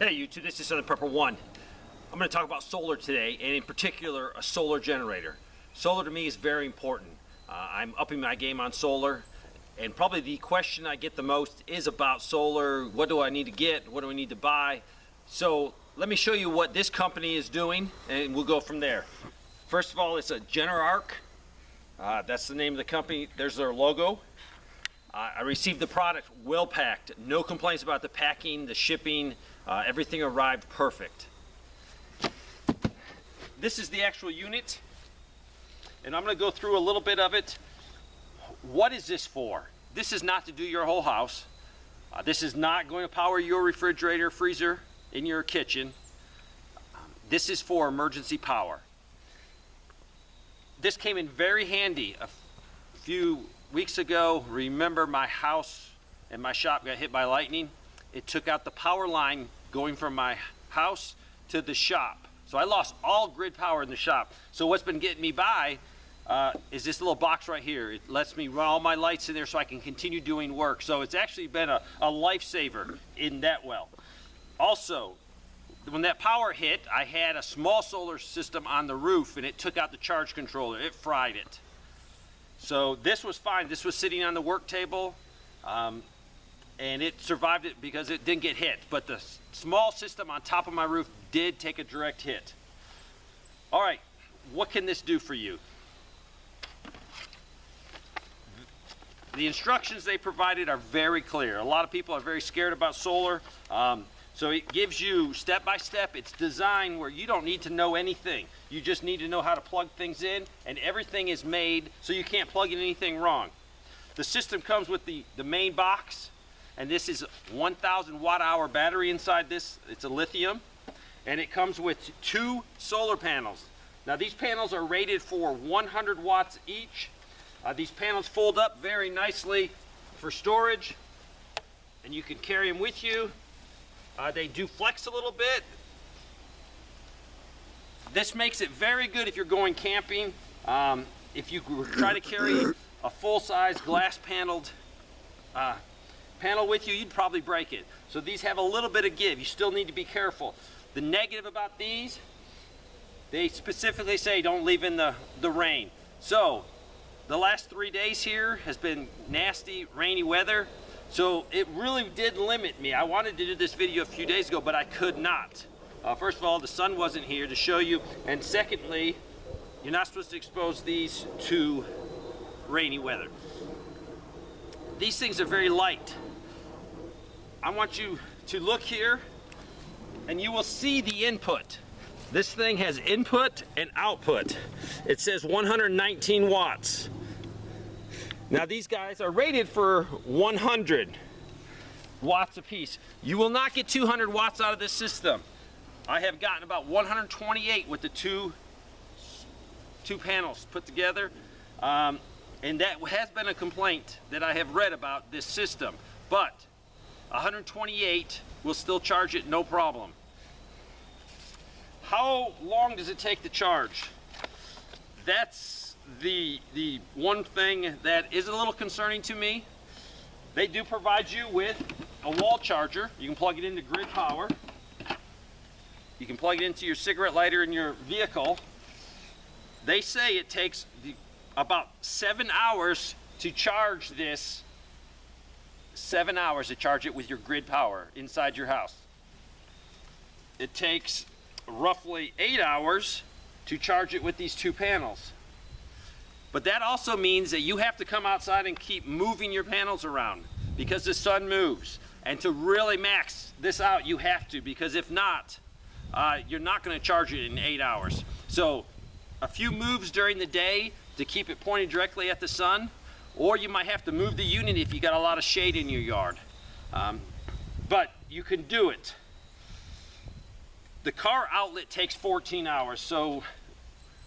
Hey YouTube, this is Southern Prepper 1. I'm going to talk about solar today, and in particular a solar generator. Solar to me is very important. I'm upping my game on solar, and probably the question I get the most is about solar. What do I need to get? What do I need to buy? So let me show you what this company is doing, and we'll go from there. First of all, it's a Generark. That's the name of the company. There's their logo. I received the product well packed. No complaints about the packing, the shipping. Everything arrived perfect. This is the actual unit, and I'm going to go through a little bit of it. What is this for? This is not to do your whole house. This is not going to power your refrigerator, freezer in your kitchen. This is for emergency power. This came in very handy a few weeks ago. Remember, my house and my shop got hit by lightning. It took out the power line going from my house to the shop. So I lost all grid power in the shop. So what's been getting me by is this little box right here. It lets me run all my lights in there so I can continue doing work. So it's actually been a lifesaver in that well. Also, when that power hit, I had a small solar system on the roof and it took out the charge controller. It fried it. So this was fine. This was sitting on the work table. And it survived it because it didn't get hit. But the small system on top of my roof did take a direct hit. All right, what can this do for you? The instructions they provided are very clear. A lot of people are very scared about solar. So it gives you step by step. It's designed where you don't need to know anything. You just need to know how to plug things in, and everything is made so you can't plug in anything wrong. The system comes with the main box. And this is a 1,000 watt-hour battery inside this. It's a lithium, and it comes with 2 solar panels. Now these panels are rated for 100 watts each. These panels fold up very nicely for storage, and you can carry them with you. They do flex a little bit. This makes it very good if you're going camping. If you try to carry a full-size glass-paneled panel with you, you'd probably break it. So these have a little bit of give. You still need to be careful. The negative about these, they specifically say don't leave in the rain. So the last 3 days here has been nasty, rainy weather. So it really did limit me. I wanted to do this video a few days ago, but I could not. First of all, the sun wasn't here to show you. And secondly, you're not supposed to expose these to rainy weather. These things are very light. I want you to look here and you will see the input. This thing has input and output. It says 119 watts. Now these guys are rated for 100 watts a piece. You will not get 200 watts out of this system. I have gotten about 128 with the two panels put together. And that has been a complaint that I have read about this system. But 128 will still charge it no problem. How long does it take to charge? That's the one thing that is a little concerning to me. They do provide you with a wall charger. You can plug it into grid power. You can plug it into your cigarette lighter in your vehicle. They say it takes about 7 hours to charge this. 7 hours to charge it with your grid power inside your house. It takes roughly 8 hours to charge it with these 2 panels. But that also means that you have to come outside and keep moving your panels around because the sun moves. And to really max this out, you have to, because if not, you're not going to charge it in 8 hours. So a few moves during the day to keep it pointed directly at the sun, or you might have to move the unit if you got a lot of shade in your yard. But you can do it. The car outlet takes 14 hours, so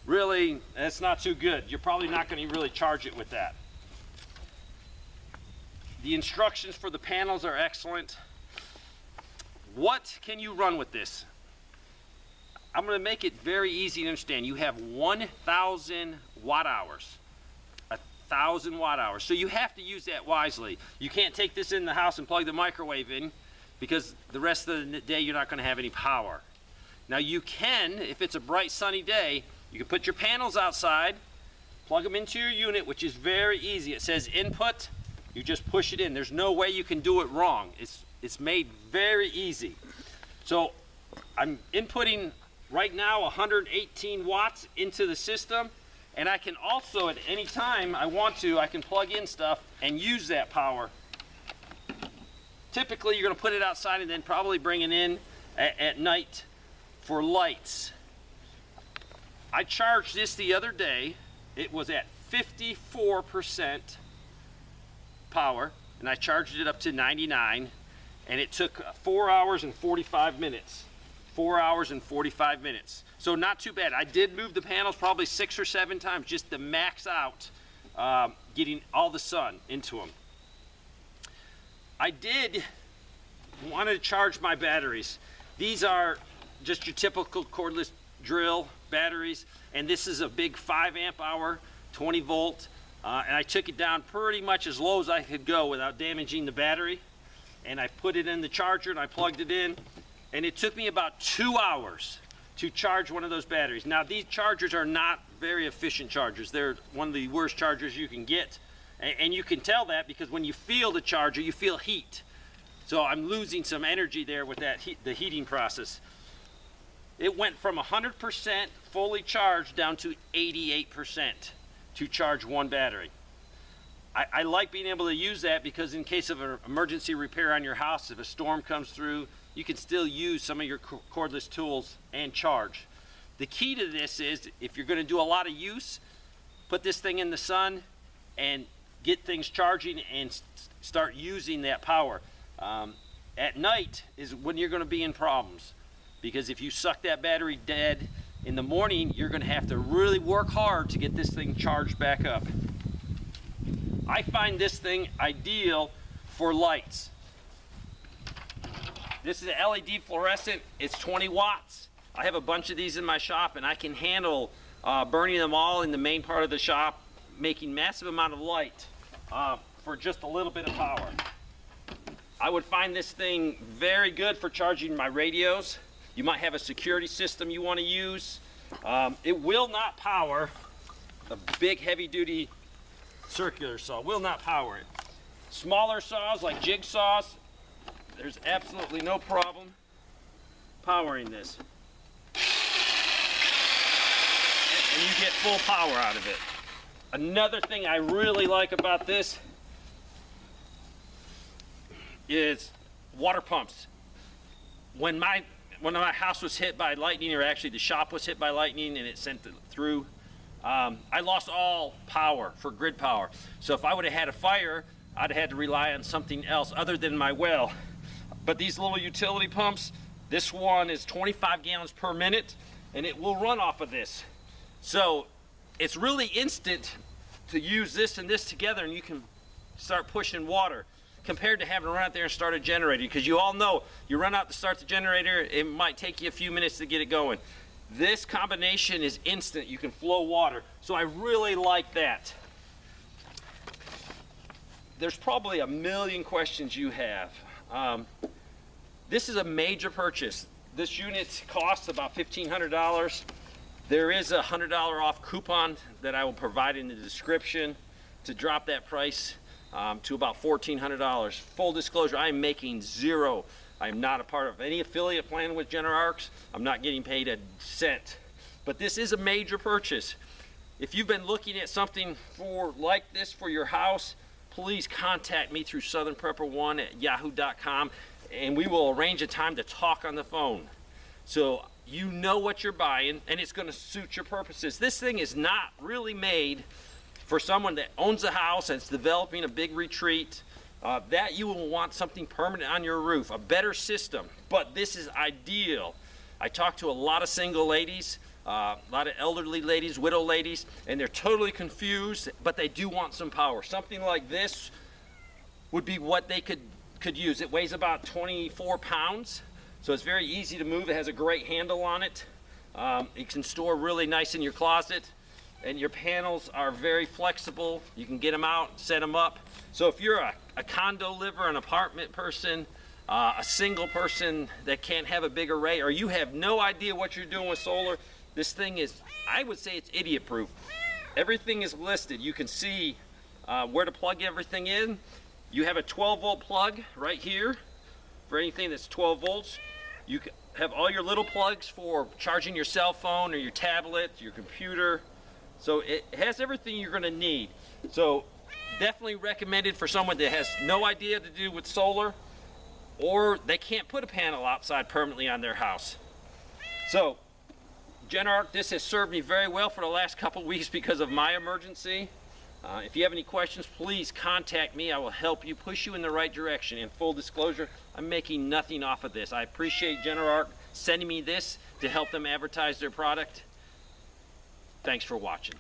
really that's not too good. You're probably not going to really charge it with that. The instructions for the panels are excellent. What can you run with this? I'm going to make it very easy to understand. You have 1,000 watt hours. 1,000 watt hours. So you have to use that wisely. You can't take this in the house and plug the microwave in. because the rest of the day you're not going to have any power. Now you can, if it's a bright sunny day, you can put your panels outside, plug them into your unit, which is very easy. It says input, you just push it in. There's no way you can do it wrong. It's made very easy. So I'm inputting right now 118 watts into the system, and I can also, at any time I want to, I can plug in stuff and use that power. Typically you're going to put it outside and then probably bring it in at night for lights. I charged this the other day. It was at 54% power, and I charged it up to 99, and it took 4 hours and 45 minutes. 4 hours and 45 minutes. So not too bad. I did move the panels probably 6 or 7 times just to max out getting all the sun into them. I did want to charge my batteries. These are just your typical cordless drill batteries, and this is a big 5 amp hour, 20 volt, and I took it down pretty much as low as I could go without damaging the battery, and I put it in the charger and I plugged it in, and it took me about 2 hours to charge one of those batteries. Now these chargers are not very efficient chargers. They're one of the worst chargers you can get, and you can tell that because when you feel the charger, you feel heat. So I'm losing some energy there with that the heating process. It went from 100% fully charged down to 88% to charge one battery. I like being able to use that because in case of an emergency repair on your house, if a storm comes through, you can still use some of your cordless tools and charge. The key to this is if you're going to do a lot of use, put this thing in the sun and get things charging and start using that power. At night is when you're going to be in problems. Because if you suck that battery dead in the morning, you're going to have to really work hard to get this thing charged back up. I find this thing ideal for lights. This is an LED fluorescent. It's 20 watts. I have a bunch of these in my shop, and I can handle burning them all in the main part of the shop, making massive amount of light for just a little bit of power. I would find this thing very good for charging my radios. You might have a security system you want to use. It will not power a big heavy-duty circular saw. Will not power it. Smaller saws like jig saws, there's absolutely no problem powering this. And you get full power out of it. Another thing I really like about this is water pumps. When my house was hit by lightning, or actually the shop was hit by lightning and it sent it through, I lost all power for grid power. So if I would have had a fire, I'd have had to rely on something else other than my well. But these little utility pumps, this one is 25 gallons per minute, and it will run off of this. So it's really instant to use this and this together, and you can start pushing water, compared to having to run out there and start a generator, because you all know you run out to start the generator, it might take you a few minutes to get it going. This combination is instant. You can flow water, so I really like that. There's probably a million questions you have. This is a major purchase. This unit costs about $1,500. There is a $100 off coupon that I will provide in the description to drop that price to about $1,400. Full disclosure, I am making zero. I am not a part of any affiliate plan with Generark. I'm not getting paid a cent. But this is a major purchase. If you've been looking at something like this for your house, please contact me through southernprepper1@yahoo.com, and we will arrange a time to talk on the phone. So you know what you're buying, and it's going to suit your purposes. This thing is not really made for someone that owns a house and is developing a big retreat, that you will want something permanent on your roof, a better system. But this is ideal. I talk to a lot of single ladies, a lot of elderly ladies, widow ladies, and they're totally confused, but they do want some power. Something like this would be what they could use. It weighs about 24 pounds, so it's very easy to move. It has a great handle on it. It can store really nice in your closet, and your panels are very flexible. You can get them out, set them up. So if you're a condo liver, an apartment person, a single person that can't have a big array, or you have no idea what you're doing with solar, this thing is, I would say it's idiot proof. Everything is listed. You can see where to plug everything in. You have a 12-volt plug right here for anything that's 12 volts. You have all your little plugs for charging your cell phone or your tablet, your computer. So it has everything you're going to need. So definitely recommended for someone that has no idea to do with solar, or they can't put a panel outside permanently on their house. So Generark, this has served me very well for the last couple weeks because of my emergency. If you have any questions, please contact me. I will help you, push you in the right direction. In full disclosure, I'm making nothing off of this. I appreciate Generark sending me this to help them advertise their product. Thanks for watching.